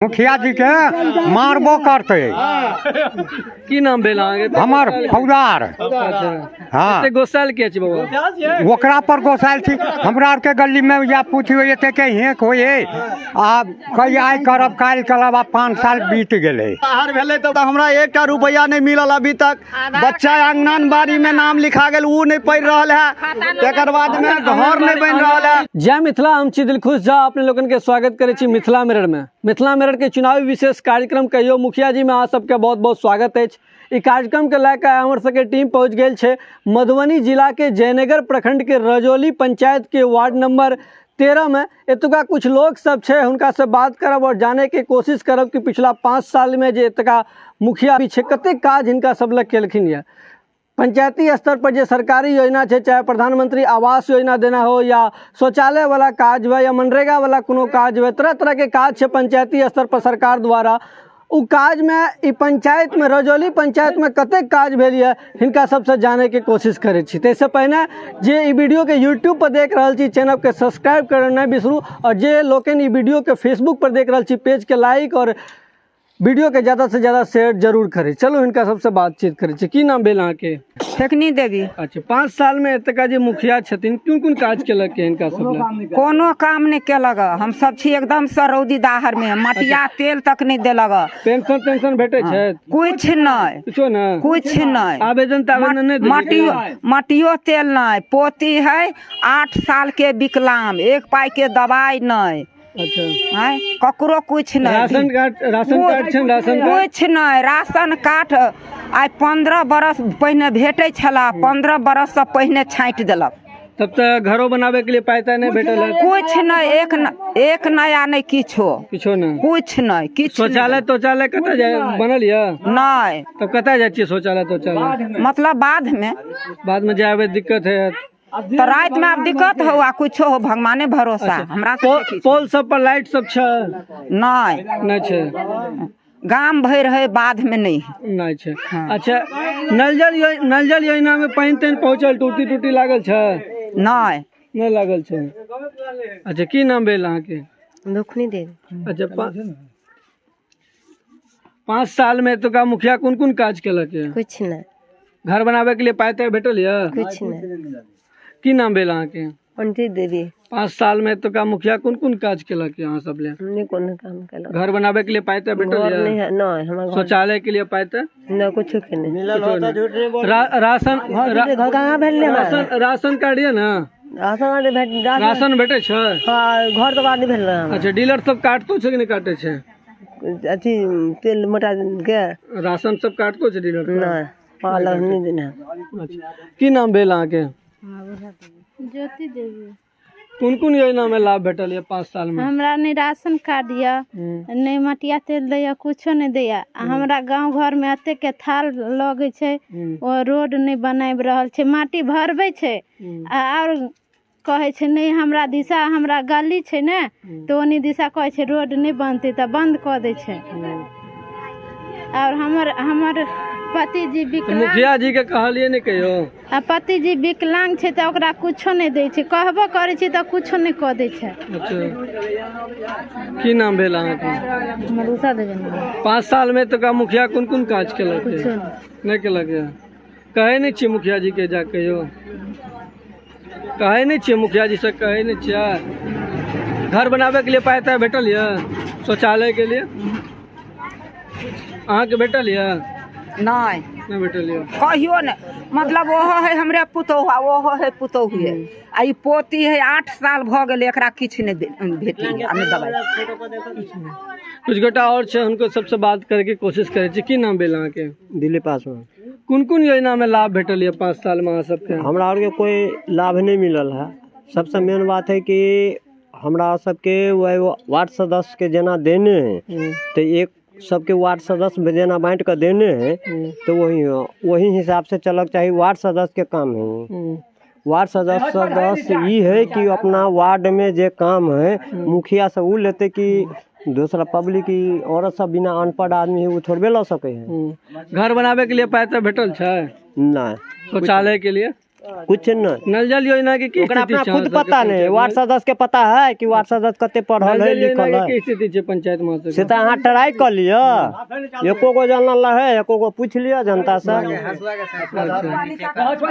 मुखिया जी के मारबो करते। की नाम भेल हमार फौजदार। हाँ कते गोसाल के छी बाबा ओकरा पर गोसाइल थी। हमरा आर के गली में या पूछिए के हेक होए आ कई आय करब काल करब। 5 साल बीत गए बाहर भेले तो हमरा 1 रुपया नहीं मिलल अभी तक। बच्चा आंगनबाड़ी में नाम लिखा गेल उ नहीं पढ़ रहा है। तेकर बाद में घर नहीं बन रहा है। जय मिथिला, हम छी दिलखुश झा। अपने लोगन के स्वागत करे छी मिथिला मिरर में। मिथिला मिरर के चुनावी विशेष कार्यक्रम कहियो मुखिया जी में अहाँ सबके बहुत बहुत स्वागत है। इस कार्यक्रम के लेकर हमर सबके टीम पहुंच गई है मधुबनी जिला के जयनगर प्रखंड के रजौली पंचायत के वार्ड नंबर 13 में। एतुका कुछ लोग सब है उनका से बात करब और जाने के कोशिश करब कि पिछला 5 साल में जो एतुका मुखिया पीछे कते काज हिनका सब लग केलखिन है। पंचायती स्तर पर जो सरकारी योजना है, चाहे प्रधानमंत्री आवास योजना देना हो या शौचालय वाला काज हो या मनरेगा वाला कोनो काज हो, तरह तरह के काज है पंचायती स्तर पर सरकार द्वारा। उ काज में ई पंचायत में रजौली पंचायत में कते काज भेल है हिनका सबसे जाने के कोशिश करे छी। इससे पहले जे ई वीडियो के यूट्यूब पर देख रहा छी चैनल के सब्सक्राइब करना नहीं बिसरू और जे लोगन ई वीडियो के फेसबुक पर देख रहा छी पेज के लाइक और वीडियो के ज्यादा से ज्यादा शेयर जरूर करें। चलो इनका सबसे बातचीत करे। की नाम भेल अहाँ के? फेकनी देवी। अच्छा, 5 साल में एतका जे मुखिया छथिन कोन कोन काज केलक के हिनका सब लग? कोनो काम नहीं केलक। हम सब छी एकदम से रौदी दाहर में, मटिया तेल तक नहीं देलक। पेंशन भेटे छै? कुछ नहीं, कुछो ना, कुछ नहीं। आवेदन नहीं देलक? मटियो तेल नहीं। पोती है 8 साल के विकलांग, 1 पाई के दवाई नहीं। अच्छा, ककरो कुछ नहीं। राशन कार्ड छै? राशन कार्ड कुछ नहीं। राशन कार्ड आइ 15 बरस पहले भेटे छला, 15 बरस से पहले छाँट देलक। तब तक घरों बनावे के लिए पायता नहीं भेटल है? कुछ नहीं, एक नया नहीं किछो ना, कुछ नहीं। किछ शौचालय तौचालय कतऽ जाय बनल है? नहीं। तब कतऽ जाय छियै शौचालय तौचालय? मतलब बाद में जावे दिक्कत है तो रात में अब दिक्कत हो आ कुछ हो, भगवाने भरोसा। हमरा पोल सब पर लाइट सब छै? नहीं छै। गाम भर है, बाद में नहीं छै। अच्छा, नल जल योजना में पानी तानि पहुँचल? टूटी लागल छै? नहीं लागल छै। अच्छा, की नाम भेल अहाँ के? दुखनी देवी। अच्छा, 5 साल में तो का मुखिया कौन कौन काज केलक है? कुछ नहीं। घर बनावे के लिए पायते भेटल है? कुछ नहीं। की नाम भेल अहाँ के? पंडित देवी। 5 साल में तो का मुखिया कौन कौन काज केलक यहाँ सब ले? हमने कोनो काम केलक। घर बनावे के लिए पायते भेटल है? नहीं, हमारा शौचालय के लिए पायते न कुछ के नहीं। राशन कार्ड है ना? राशन भेटे छै? घर तो बाद भेल। अच्छा, डीलर सब काटतो छै कि नहीं काटे छै? अथी तेल मोटा के राशन सब काटतो छै डीलर? नहीं, पालक नहीं देना। अच्छा, की नाम भेल अहाँ के? ज्योति देवी। कौन कौन योजना में लाभ भेटल है 5 साल में? हमरा नहीं राशन कार्ड या नहीं मटिया तेल दैया, कुछो नहीं दैया। हमरा गांव घर में अते के थाल लगे छे, वो रोड नहीं बनाब रहल छे। माटी भरबे छे और कहे छे नहीं हमरा दिशा, हमरा गली छे ने तो ओनी दिशा कहे छे रोड नहीं बनते तो बंद कर दे छे। और हमर पति जी विकलांग। मुखिया जी के कहलिए नहीं कहियो? पति जी विकलांग छे तो ओकरा कुछो नहीं दे छे, कहबो करे छे तो कुछो नहीं कह दे छे। अच्छा, की नाम भेल अहाँ के? मरुसा देवी। 5 साल में तो का मुखिया कौन कौन काज केलक? नहीं केलक है? कहे नहीं छियै मुखिया जी के जा कहियो? कहे नहीं छियै मुखिया जी से? कहे नहीं छियै? घर बनावे के लिए पायता भेटल है? शौचालय के लिए अहाँ के भेटल है? नहीं भेटल है? कहियो नहीं। मतलब वो है हमरे पुतौहा, वो है पुतौहिए। आ ई पोती है 8 साल भ गेल, एकरा किछ नहीं भेटल हमें दवाई। कुछ गोटा और छै उनको सबसे बात करे के कोशिश करे छी। की नाम भेल अहाँ के? दिल्ली पासवान। कौन कौन योजना में लाभ भेटल है 5 साल में अहाँ सबके? हमरा और के कोई लाभ नहीं मिलल है। सबसे मेन बात है कि हमरा सबके वार्ड सदस्य के जना देने हैं तो एक सबके वार्ड सदस्य जेना बांट कर देने हैं तो वही हिसाब से चलक चाहिए। वार्ड सदस्य के काम है। वार्ड सदस्य ये है कि अपना वार्ड में जे काम है मुखिया से वो लेते कि दूसरा पब्लिक की औरत सब बिना अनपढ़ आदमी है वो थोड़बे ला सके है। घर बनावे के लिए पायता भेटल छै? नहीं। शौचालय के लिए? कुछ नहीं। नल जल योजना की की ओकरा स्थिति अपना छै खुद अहाँ सबके पता नहीं, पंचायत वार्ड में? सदस्य के पता है कि वार्ड सदस्य कते पढ़ल नल है जल योजना लिखल की है, की स्थिति छै पंचायत में से तो अहाँ ट्राई कर लियो, एको गो जानल है, एको गो पूछ लियो जनता से।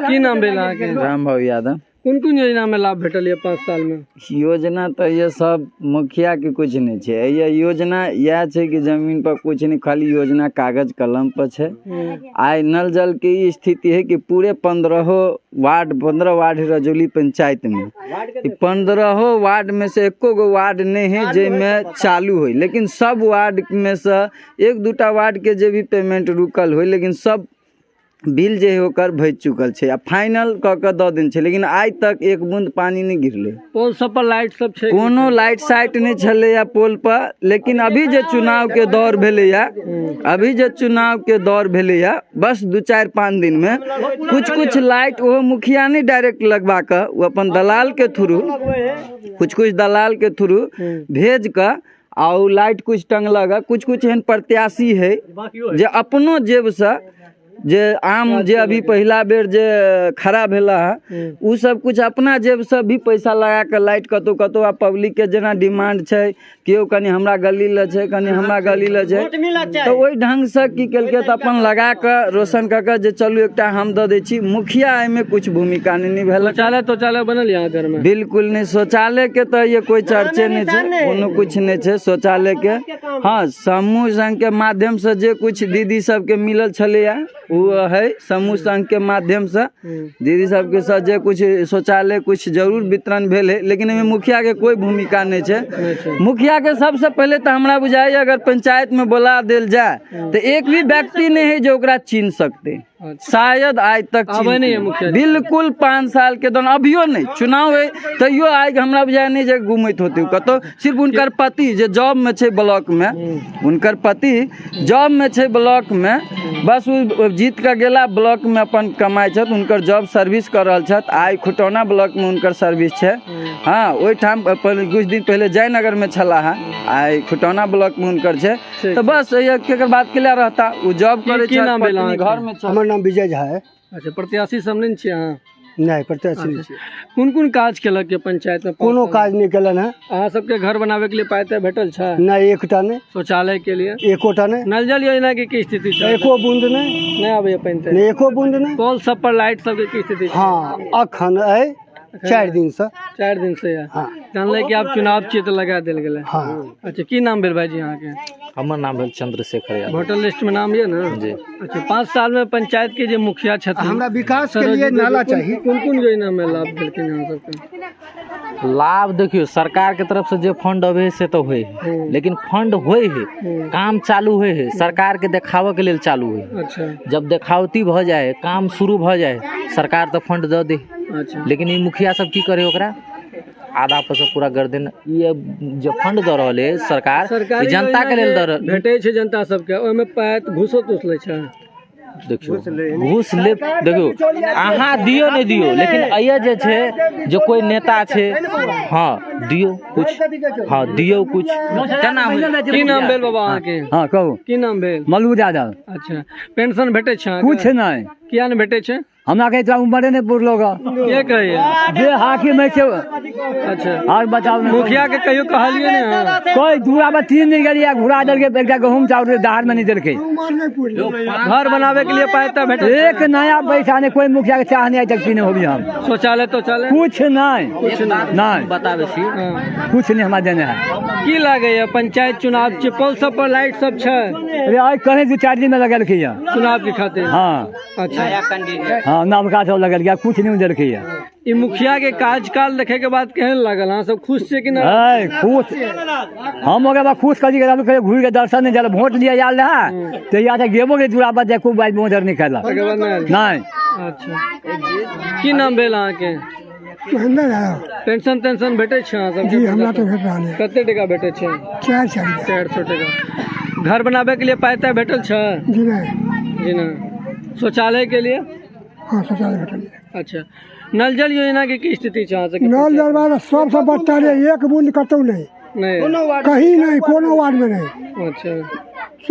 की नाम भेल अहाँके? राम भाव यादव। कोन कोन योजना में लाभ भेटल ये 5 साल में? योजना तो ये सब मुखिया के कुछ नहीं छे, ये योजना यह छे कि जमीन पर कुछ नहीं, खाली योजना कागज कलम पर छे। आइ नल जल की ई स्थिति है कि पूरे 15 वार्ड रजौली पंचायत में 15 वार्ड में से एको गो वार्ड नहीं है जिसमें चालू हो, लेकिन सब वार्ड में से 1-2 वार्ड के जे भी पेमेंट रुकल हो, लेकिन सब बिल जे होकर भेज चुकल छे, आ फाइनल क के द देन छे, लेकिन आज तक एक बूंद पानी नहीं गिरले। पोल सब पर लाइट सब छै? कोनो लाइट साइट नहीं छले या पोल पर, लेकिन अभी जे चुनाव के दौर भेले या, बस 2-4-5 दिन में कुछ लाइट वो मुखिया नहीं डायरेक्ट लगवा कर, वो अपन दलाल के थ्रू कुछ दलाल के थ्रू भेज कर और लाइट कुछ टंगलक। कुछ एहन प्रत्याशी है जे अपनो जेब से जे आम जे अभी पहला बेर जे खड़ा भेला है, उ सब कुछ अपना जेब से भी पैसा लगा के लाइट कतो आ पब्लिक के जना डिमांड छै कि कनी हमरा गली ल छै, कनी हमरा गली ल छै, तो ओहि ढंग से की केलकै त अपन लगा के रोशन क के जे चलू एकटा हम द दै छी। मुखिया एहि में कुछ भूमिका नहीं भेल। शौचालय बनल यहाँ घर में? बिल्कुल नहीं, शौचालय के तो ये कोई चर्चे नहीं है, कोनो कुछ नहीं है शौचालय के। हाँ, समूह संघ के माध्यम से जे कुछ दीदी सबके मिलल छलैया वो है, समूह संघ के माध्यम से दीदी सबके साथ जे कुछ शौचालय कुछ जरूर वितरण भेल है, लेकिन एहिमे मुखिया के कोई भूमिका नहीं है। मुखिया के सबसे पहले तो हमरा बुझाई अगर पंचायत में बुला देल जाए तो एक भी व्यक्ति नहीं है जो ओकरा चिन्ह सकते, शायद आज तक नहीं है मुखिया। बिल्कुल 5 साल के दौरान अभियो नहीं चुनाव है तैयो आज हमरा बुझाय नहीं जे घूमत होते कतो। सिर्फ उनकर पति जे जॉब में छे ब्लॉक में, उनकर पति जॉब में छे ब्लॉक में, बस वो जीत के गेला ब्लॉक में अपन कमाई छत, उनकर जॉब सर्विस कर रहल छत। आई खुटौना ब्लॉक में उनकर सर्विस छे। हाँ, ओहि ठाम कुछ दिन पहले जयनगर में छला है, आई खुटौना ब्लॉक में उनकर छे। तो बस एक बात क्लियर रहता, वो जॉब करे छे, घर में छे। हमर नाम विजय झा है। अच्छा, प्रत्याशी सब नहीं छे अहाँ? नहीं, प्रत्याशी नहीं छे। कोन काज केलक के पंचायत में? कोनो काज नहीं केलन है। अहाँ सबके घर बनावे के लिए पायते भेटल छै? नहीं, एकटा नहीं। शौचालय के लिए? एकोटा नहीं। नल जल योजना की स्थिति छै? एको बूंद नहीं आबे पानी? नहीं, एको बूंद नहीं। पोल सब पर लाइट सब की स्थिति? हाँ, अखन है 4 दिन से। 4 दिन से? हाँ। जानले कि आप चुनाव चित्र लगा देल गेले? हाँ। अच्छा, की नाम भेल भाई जी यहाँ के? हमर नाम भेल चंद्रशेखर यादव। वोटर लिस्ट में नाम ये ना जी? अच्छा, 5 साल में पंचायत के जो मुखिया छथिन, हमरा विकास के लिए नाला चाहिए। कौन योजना में लाभ देलखिन यहाँ सबके? लाभ देखियो, सरकार के तरफ से जो फंड अबे से तो होए है, लेकिन फंड होए है, काम चालू होए है, सरकार के देखावे के लिए चालू है। अच्छा, जब देखावती भ जाए, काम शुरू भ जाए, सरकार तो फंड दे दे। अच्छा, लेकिन ये मुखिया सब की करे, ओकरा आधा पैसा पूरा गर्दन ये जो फंड दे रहा है सरकार, जनता के लिए दे भेटे छै जनता सबके, ओहिमे पायत घूसो तूस ले छै। देखियो, घूस ले देखियो, अहाँ दियो नहीं दियो, लेकिन अये जे छे जो कोई नेता छे, हाँ दियो कुछ, हाँ दियो कुछ। की नाम भेल बाबा अहाँ के? हाँ, कहू। की नाम भेल? मल्लू यादव। अच्छा, पेंशन भेटे छै? कुछ नहीं। किया नहीं भेटे छै? हमरा के इतना उम्र नहीं पुरलो गा। के कहिए जे हाकिम है छै। अच्छा, और बताओ ना, मुखिया के कहियो कहलिए ने? कोई दूरा में 3 दिन गेलिए, घुरा देल के, एकटा गहूम चाउर दाहर में नहीं देल के। घर बनावे के लिए पायता भेटे? एक नया पैसा नहीं, कोई मुखिया के चाह नहीं आज तक पीने होगी हम। शौचालय तो चले? कुछ नहीं, नहीं बतावे छी, कुछ नहीं हमारे देने है। की लागे ये पंचायत चुनाव छै, पोल सब पर लाइट सब छै? अरे आज कहे 2-4 दिन में लगल के चुनाव के खातिर? हाँ। अच्छा, हाँ, नवका सब लगल गया, कुछ नहीं देल के। ई मुखिया के कार्यकाल देखे के बाद केहन लागल? हाँ, सब खुश छे कि ना? खुश हम हो गए, खुश करी के घूर के दर्शन नहीं जल, वोट लिया याल रहा तो या गेबो के दूरा पर देखो बाइक मोटर नहीं खेला नहीं। अच्छा, की नाम भेल अहाँ के? पेंशन भेटे छै अहाँ सब? जी, हमरा तो भेट रहल है। कते टका भेटे छै? 400 टका। घर बनावे के लिए पायता भेटल छै? जी नहीं। शौचालय के लिए? हाँ, शौचालय भेटल। अच्छा, नल जल योजना की स्थिति छै अहाँ सबके? नल जल वाला सबसे बदतर है, एक बूंद कतौ नहीं, कहीं नहीं, कोनो वार्ड में नहीं। अच्छा,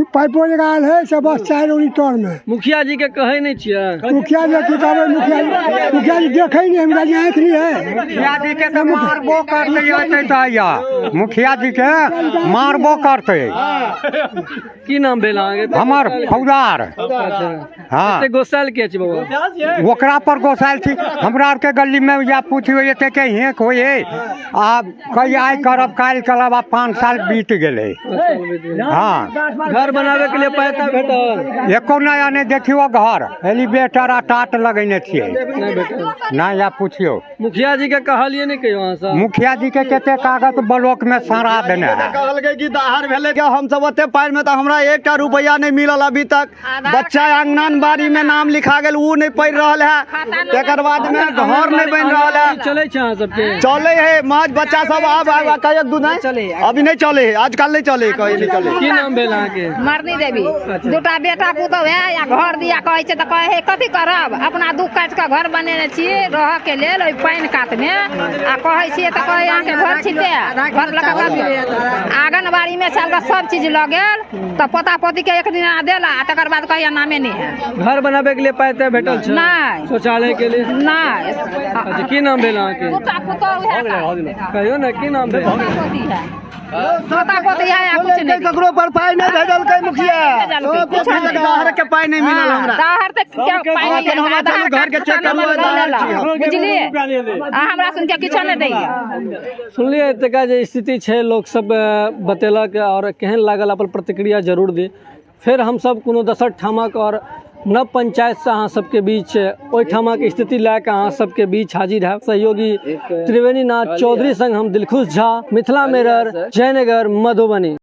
पाइपो लगाल है सब बस 4 उनी तोड़ में। मुखिया जी के कहे नहीं छियै? मुखिया जी की कहबै, मुखिया जी देखे नहीं, हमरा जी आँख नहीं है। मुखिया जी के तो मारबो करते तो मुखिया जी के मारबो करते। की नाम भेल अहाँके? हमर फौदार। हाँ एते गोसाल के छी बाबा? ओकरा पर गोसाइल थी। हमरा आर के गली में या पूछियो एते के हेक होए आ कई आइ करब काल्हि करब आ 5 साल बीत गेले। हाँ घर बनावे के लिए पैसा भेटल? एको नया नहीं देखियो घर एलिवेटर आ टाट लगेने छियै। नहीं भेटल? ना या पूछियो मुखिया जी के कहलिए नहीं कहियो अहाँ सब? मुखिया जी के केते कागज ब्लॉक में सरा देने है। कहलकै कि दाहर भेलै क्या हम सब ओते पार में तो हमरा 1 रुपया नहीं मिलल अभी तक। बच्चा आंगनबाड़ी में नाम लिखा गेल ऊ नहीं पढ़ रहल है। तेकर बाद में घर नहीं बन रहल है। चले छै अहाँ सबके? चले है महज बच्चा सब अब कहियो दू नहीं अभी नहीं चले है, आजकल नहीं चले, कहीं नहीं चले। की नाम भेल अहाँके? मरनी देवी। दूटा बेटा पुतौ है या घर दिया कहै छै त कहे है कथी करब, अपना दुख काट के घर बनेने छियै रह के लेल ओइ पानि कात में आ कहै छियै त कहे अहाँ के घर छिते घर लगा आंगनबाड़ी में चल के सब चीज ल गेल त पोता पोती के एक दिन देला आ तकर बाद कहिया नामे नहीं है। घर बनावे के लिए पैसा भेटल छै? नहीं। शौचालय के लिए? नहीं। अच्छा की नाम भेल अहाँके? दूटा पुतौ है कहियो ना की नाम भेल? पोती है पोता पोती है या कुछ नहीं। ककरो पर पाई नहीं भेजल कै मुखिया? कुछ नहीं। दाहर के पाई नहीं मिलल हमरा। दाहर तक क्या पाई नहीं हमरा चलू घर के चेक करलो दाहर छी। बुझलिए हमरा सुन के किछो नहीं दैया। सुनलिए एतका जे स्थिति छै लोग सब बतेलक और केहन लागल अपन प्रतिक्रिया जरूर दी। फिर हम सब कोनो दोसर ठामक और नव पंचायत से अहाँ सबके बीच ओहि ठामक स्थिति लए के अहाँ सबके बीच हाजिर है। सहयोगी त्रिवेणीनाथ चौधरी संग हम दिलखुश झा, मिथिला मिरर, जयनगर, मधुबनी।